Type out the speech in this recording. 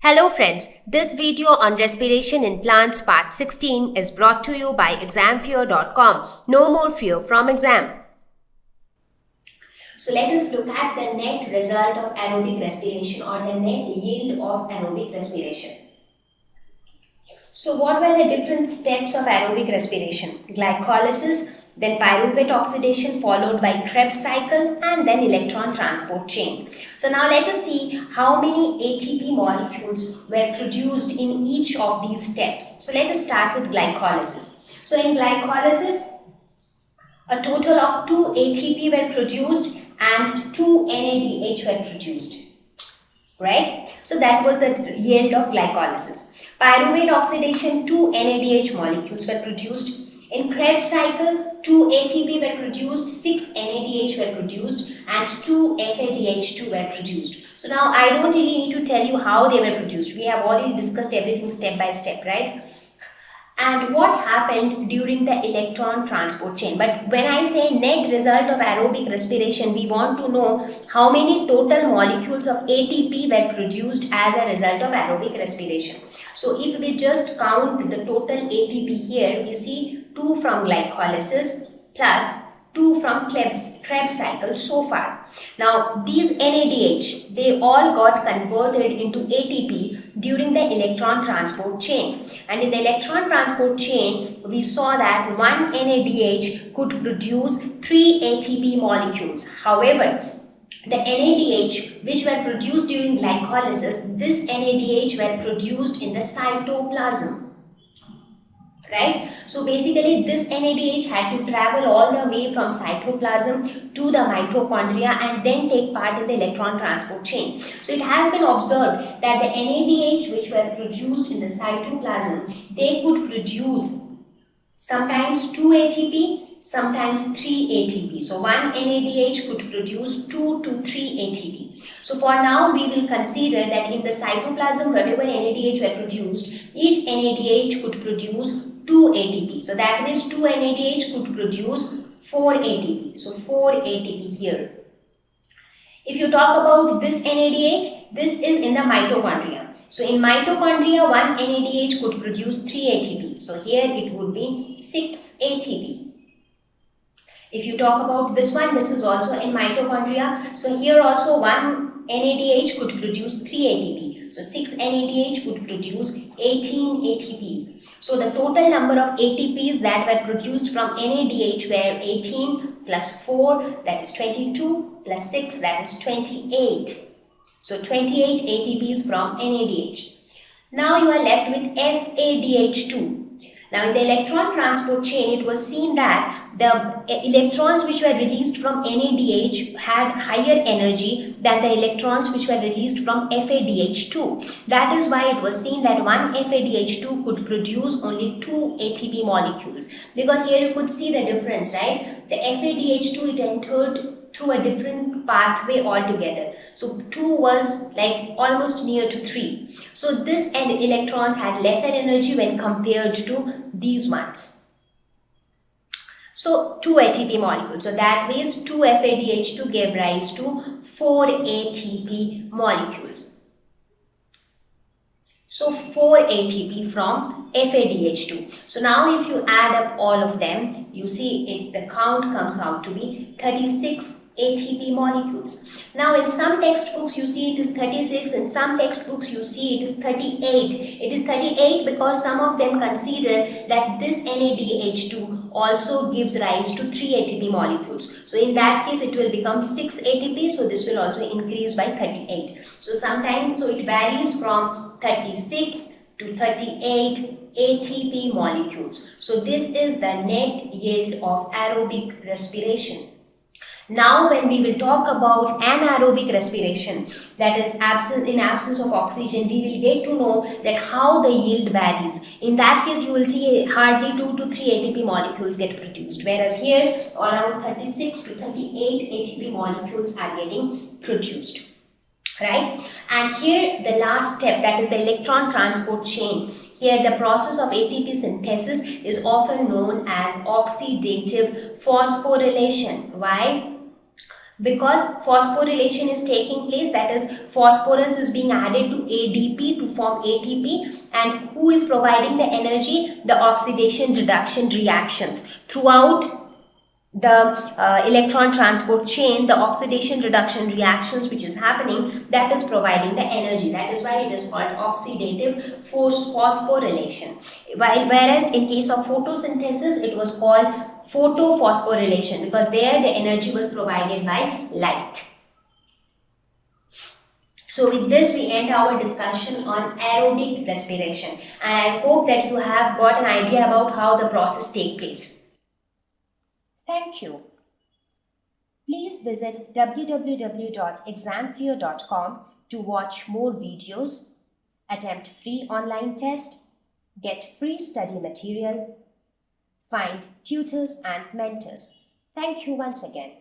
Hello friends, this video on respiration in plants part 16 is brought to you by examfear.com. No more fear from exam. So let us look at the net result of aerobic respiration or the net yield of aerobic respiration. So what were the different steps of aerobic respiration? Glycolysis, then pyruvate oxidation followed by Krebs cycle and then electron transport chain. So now let us see how many ATP molecules were produced in each of these steps. So let us start with glycolysis. So in glycolysis, a total of 2 ATP were produced and 2 NADH were produced. Right? So that was the yield of glycolysis. Pyruvate oxidation, 2 NADH molecules were produced. In Krebs cycle, 2 ATP were produced, 6 NADH were produced and 2 FADH2 were produced. So now I don't really need to tell you how they were produced. We have already discussed everything step by step, right? And what happened during the electron transport chain. But when I say net result of aerobic respiration, we want to know how many total molecules of ATP were produced as a result of aerobic respiration. So if we just count the total ATP here, we see 2 from glycolysis plus 2 from Krebs cycle so far. Now these NADH, they all got converted into ATP during the electron transport chain. And in the electron transport chain, we saw that one NADH could produce 3 ATP molecules. However, the NADH which were produced during glycolysis, this NADH were produced in the cytoplasm. Right? So basically this NADH had to travel all the way from cytoplasm to the mitochondria and then take part in the electron transport chain. So it has been observed that the NADH which were produced in the cytoplasm, they could produce sometimes 2 ATP, sometimes 3 ATP. So one NADH could produce 2 to 3 ATP. So for now we will consider that in the cytoplasm whatever NADH were produced, each NADH could produce 2 ATP. So that means 2 NADH could produce 4 ATP. So 4 ATP here. If you talk about this NADH, this is in the mitochondria. So in mitochondria, one NADH could produce 3 ATP. So here it would be 6 ATP. If you talk about this one, this is also in mitochondria. So here also one NADH could produce 3 ATP. So 6 NADH would produce 18 ATPs. So the total number of ATPs that were produced from NADH were 18 plus 4, that is 22, plus 6, that is 28. So 28 ATPs from NADH. Now you are left with FADH2. Now in the electron transport chain, it was seen that the electrons which were released from NADH had higher energy than the electrons which were released from FADH2. That is why it was seen that one FADH2 could produce only 2 ATP molecules. Because here you could see the difference, right? The FADH2, it entered through a different pathway altogether. So 2 was like almost near to 3. So this electrons had lesser energy when compared to these ones. So 2 ATP molecules. So that means 2 FADH2 gave rise to 4 ATP molecules. So 4 ATP from FADH2. So now if you add up all of them, you see the count comes out to be 36 ATP molecules. Now in some textbooks you see it is 36, in some textbooks you see it is 38. It is 38 because some of them consider that this NADH2 also gives rise to 3 ATP molecules. So in that case it will become 6 ATP, so this will also increase by 38. So sometimes, so it varies from 36 to 38 ATP molecules. So this is the net yield of aerobic respiration. Now when we will talk about anaerobic respiration, that is in absence of oxygen, we will get to know that how the yield varies. In that case you will see hardly 2 to 3 ATP molecules get produced, whereas here around 36 to 38 ATP molecules are getting produced. Right? And here the last step, that is the electron transport chain. Here the process of ATP synthesis is often known as oxidative phosphorylation. Why? Because phosphorylation is taking place, that is phosphorus is being added to ADP to form ATP, and who is providing the energy? The oxidation reduction reactions. Throughout the electron transport chain, the oxidation reduction reactions which is happening, that is providing the energy. That is why it is called oxidative phosphorylation. Whereas in case of photosynthesis, it was called photophosphorylation, because there the energy was provided by light. So with this, we end our discussion on aerobic respiration, and I hope that you have got an idea about how the process takes place. Thank you. Please visit www.examfear.com to watch more videos, attempt free online test, get free study material, find tutors and mentors. Thank you once again.